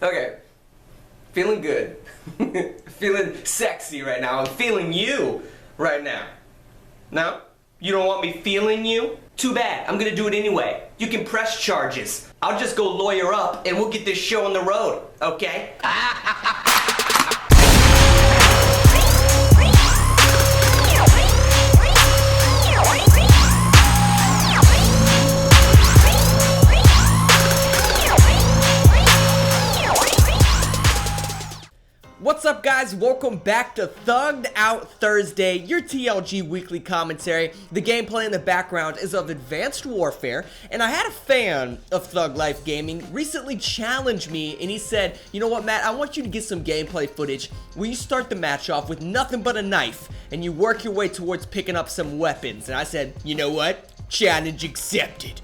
Okay, feeling good. Feeling sexy right now. I'm feeling you right now. No? You don't want me feeling you? Too bad, I'm gonna do it anyway. You can press charges. I'll just go lawyer up and we'll get this show on the road, okay? What's up, guys? Welcome back to Thugged Out Thursday, your TLG weekly commentary. The gameplay in the background is of Advanced Warfare, and I had a fan of Thug Life Gaming recently challenge me, and he said, you know what, Matt, I want you to get some gameplay footage where you start the match off with nothing but a knife, and you work your way towards picking up some weapons. And I said, you know what? Challenge accepted.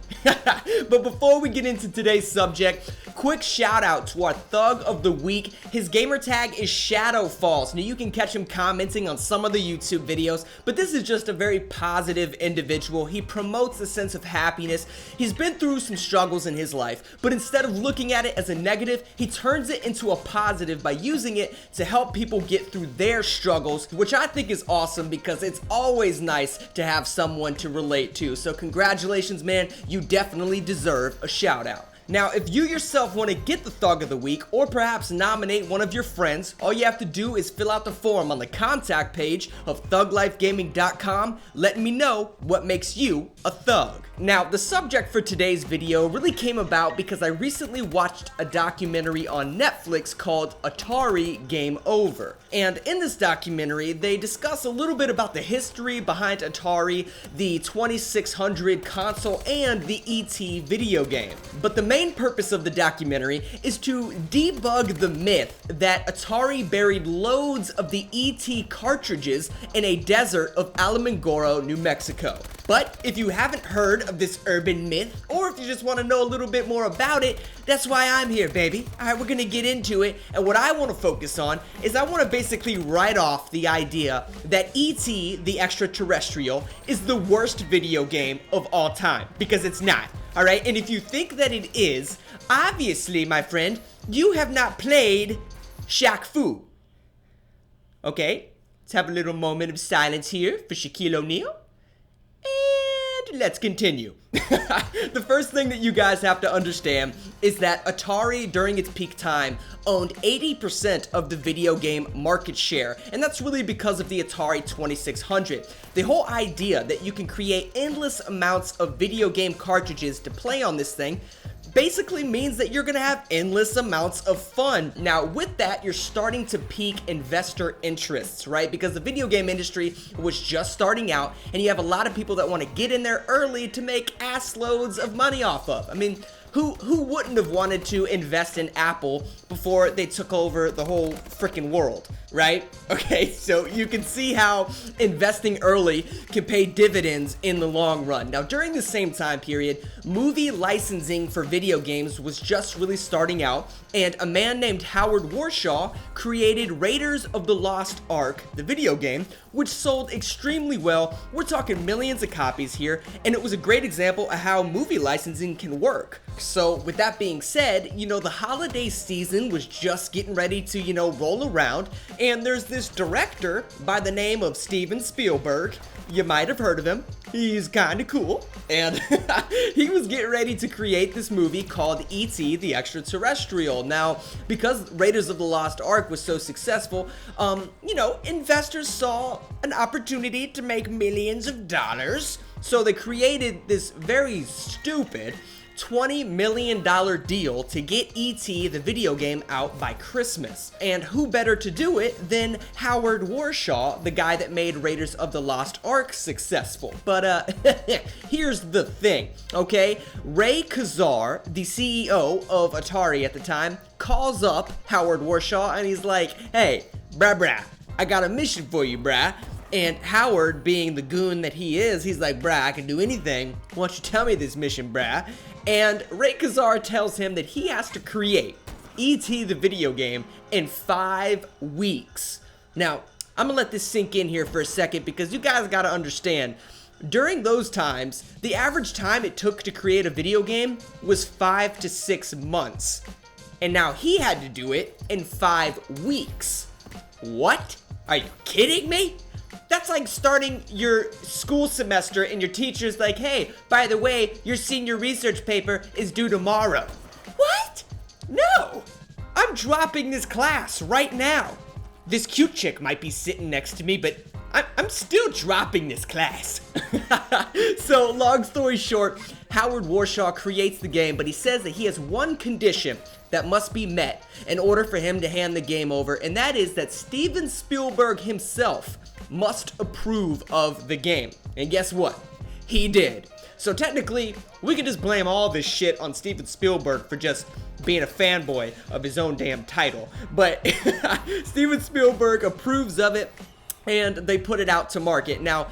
But before we get into today's subject, quick shout out to our Thug of the Week. His gamer tag is Shadowfalls. Now you can catch him commenting on some of the YouTube videos, but this is just a very positive individual. He promotes a sense of happiness. He's been through some struggles in his life, but instead of looking at it as a negative, he turns it into a positive by using it to help people get through their struggles, which I think is awesome because it's always nice to have someone to relate to. So congratulations, man. You definitely deserve a shout out. Now, if you yourself want to get the Thug of the Week, or perhaps nominate one of your friends, all you have to do is fill out the form on the contact page of thuglifegaming.com, letting me know what makes you a thug. Now, the subject for today's video really came about because I recently watched a documentary on Netflix called Atari Game Over. And in this documentary, they discuss a little bit about the history behind Atari, the 2600 console, and the ET video game. But the main purpose of the documentary is to debug the myth that Atari buried loads of the ET cartridges in a desert of Alamogordo, New Mexico. But if you haven't heard of this urban myth, or if you just want to know a little bit more about it, that's why I'm here, baby. Alright, we're gonna get into it, and what I want to focus on is I want to basically write off the idea that ET, the Extra-Terrestrial, is the worst video game of all time, because it's not. Alright, and if you think that it is, obviously, my friend, you have not played Shaq Fu. Okay, let's have a little moment of silence here for Shaquille O'Neal. And let's continue. The first thing that you guys have to understand is that Atari, during its peak time, owned 80% of the video game market share, and that's really because of the Atari 2600. The whole idea that you can create endless amounts of video game cartridges to play on this thing basically means that you're gonna have endless amounts of fun. Now, with that, you're starting to pique investor interests, right? Because the video game industry was just starting out, and you have a lot of people that want to get in there early to make ass loads of money off of. I mean, who wouldn't have wanted to invest in Apple before they took over the whole freaking world, right? Okay, so you can see how investing early can pay dividends in the long run. Now, during the same time period, movie licensing for video games was just really starting out, and a man named Howard Warshaw created Raiders of the Lost Ark, the video game, which sold extremely well. We're talking millions of copies here, and it was a great example of how movie licensing can work. So with that being said, you know, the holiday season was just getting ready to, you know, roll around, and there's this director by the name of Steven Spielberg. You might have heard of him. He's kind of cool. And he was getting ready to create this movie called ET, the Extra-Terrestrial. Now, because Raiders of the Lost Ark was so successful, you know, investors saw an opportunity to make millions of dollars. So they created this very stupid $20 million deal to get E.T. the video game out by Christmas. And who better to do it than Howard Warshaw, the guy that made Raiders of the Lost Ark successful. But here's the thing, okay? Ray Kazar, the CEO of Atari at the time, calls up Howard Warshaw and he's like, hey, brah, I got a mission for you, brah. And Howard, being the goon that he is, he's like, brah, I can do anything. Why don't you tell me this mission, brah? And Ray Kazar tells him that he has to create E.T. the video game in 5 weeks. Now, I'm gonna let this sink in here for a second because you guys gotta understand, during those times, the average time it took to create a video game was 5 to 6 months. and now he had to do it in 5 weeks. What? Are you kidding me? That's like starting your school semester and your teacher's like, hey, by the way, your senior research paper is due tomorrow. What? No! I'm dropping this class right now. This cute chick might be sitting next to me, but I'm still dropping this class. So, long story short, Howard Warshaw creates the game, but he says that he has one condition that must be met in order for him to hand the game over, and that is that Steven Spielberg himself must approve of the game. And guess what? He did. So technically, we can just blame all this shit on Steven Spielberg for just being a fanboy of his own damn title. But Steven Spielberg approves of it, and they put it out to market. Now,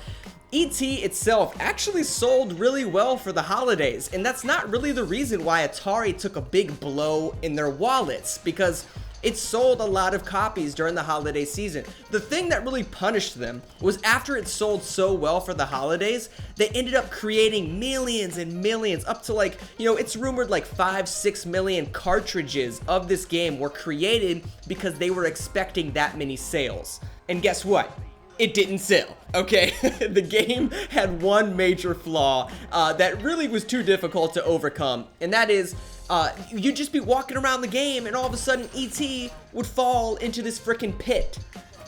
ET itself actually sold really well for the holidays, and that's not really the reason why Atari took a big blow in their wallets, because it sold a lot of copies during the holiday season. The thing that really punished them was after it sold so well for the holidays, they ended up creating millions and millions, up to like, it's rumored like 5-6 million cartridges of this game were created because they were expecting that many sales. And guess what? It didn't sell, okay? The game had one major flaw that really was too difficult to overcome, and that is, you'd just be walking around the game and all of a sudden ET would fall into this freaking pit,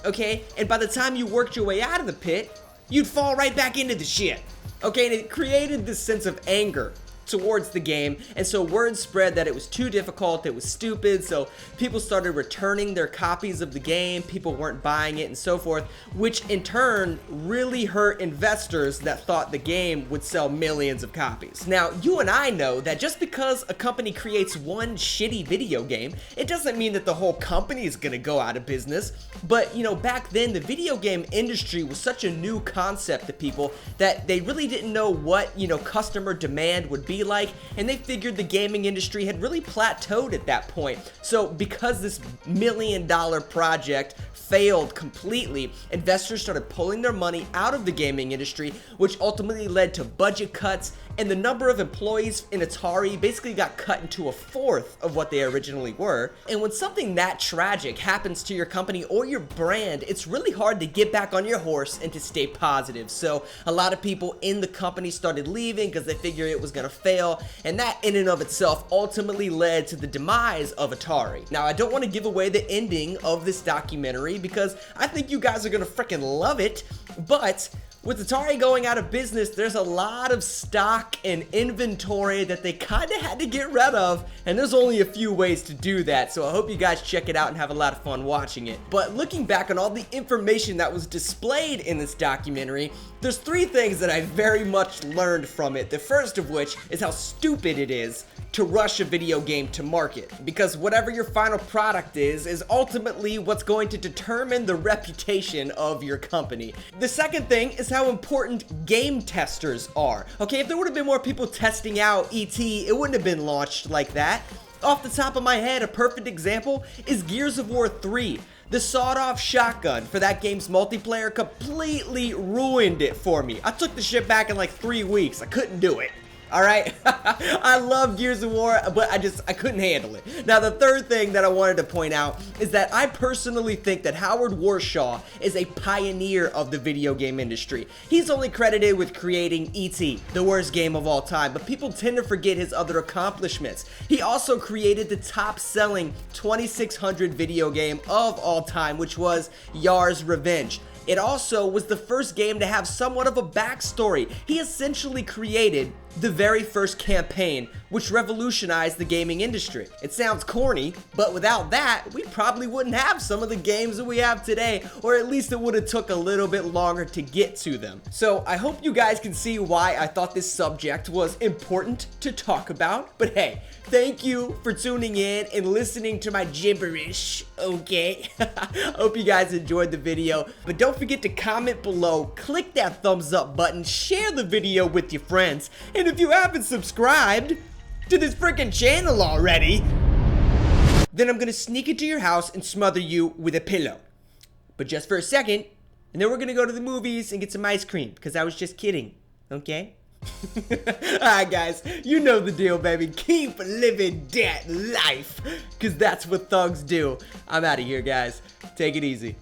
okay? And by the time you worked your way out of the pit, you'd fall right back into the shit, okay? And it created this sense of anger towards the game, and so word spread that it was too difficult, it was stupid, so people started returning their copies of the game, people weren't buying it and so forth, which in turn really hurt investors that thought the game would sell millions of copies. Now, you and I know that just because a company creates one shitty video game, it doesn't mean that the whole company is gonna go out of business, but back then the video game industry was such a new concept to people that they really didn't know what, customer demand would be like, and they figured the gaming industry had really plateaued at that point. So because this $1 million project failed completely, investors started pulling their money out of the gaming industry, which ultimately led to budget cuts, and the number of employees in Atari basically got cut into a fourth of what they originally were. And when something that tragic happens to your company or your brand, it's really hard to get back on your horse and to stay positive. So a lot of people in the company started leaving because they figured it was gonna fail, and that in and of itself ultimately led to the demise of Atari. Now, I don't want to give away the ending of this documentary because I think you guys are gonna freaking love it, but with Atari going out of business, there's a lot of stock and inventory that they kind of had to get rid of, and there's only a few ways to do that, so I hope you guys check it out and have a lot of fun watching it. But looking back on all the information that was displayed in this documentary, there's 3 things that I very much learned from it. The first of which is how stupid it is to rush a video game to market, because whatever your final product is ultimately what's going to determine the reputation of your company. The second thing is how important game testers are. Okay, if there would have been more people testing out ET, it wouldn't have been launched like that. Off the top of my head, a perfect example is Gears of War 3. The sawed-off shotgun for that game's multiplayer completely ruined it for me. I took the shit back in like 3 weeks. I couldn't do it. Alright? I love Gears of War, but I couldn't handle it. Now, the third thing that I wanted to point out is that I personally think that Howard Warshaw is a pioneer of the video game industry. He's only credited with creating ET, the worst game of all time, but people tend to forget his other accomplishments. He also created the top-selling 2600 video game of all time, which was Yar's Revenge. It also was the first game to have somewhat of a backstory. He essentially created the very first campaign, which revolutionized the gaming industry. It sounds corny, but without that, we probably wouldn't have some of the games that we have today, or at least it would have took a little bit longer to get to them. So I hope you guys can see why I thought this subject was important to talk about. But hey, thank you for tuning in and listening to my gibberish, okay? Hope you guys enjoyed the video, but don't forget to comment below, click that thumbs up button, share the video with your friends, and if you haven't subscribed to this freaking channel already, then I'm gonna sneak into your house and smother you with a pillow. But just for a second, and then we're gonna go to the movies and get some ice cream, because I was just kidding, okay? Alright guys, you know the deal, baby. Keep living that life, because that's what thugs do. I'm out of here, guys. Take it easy.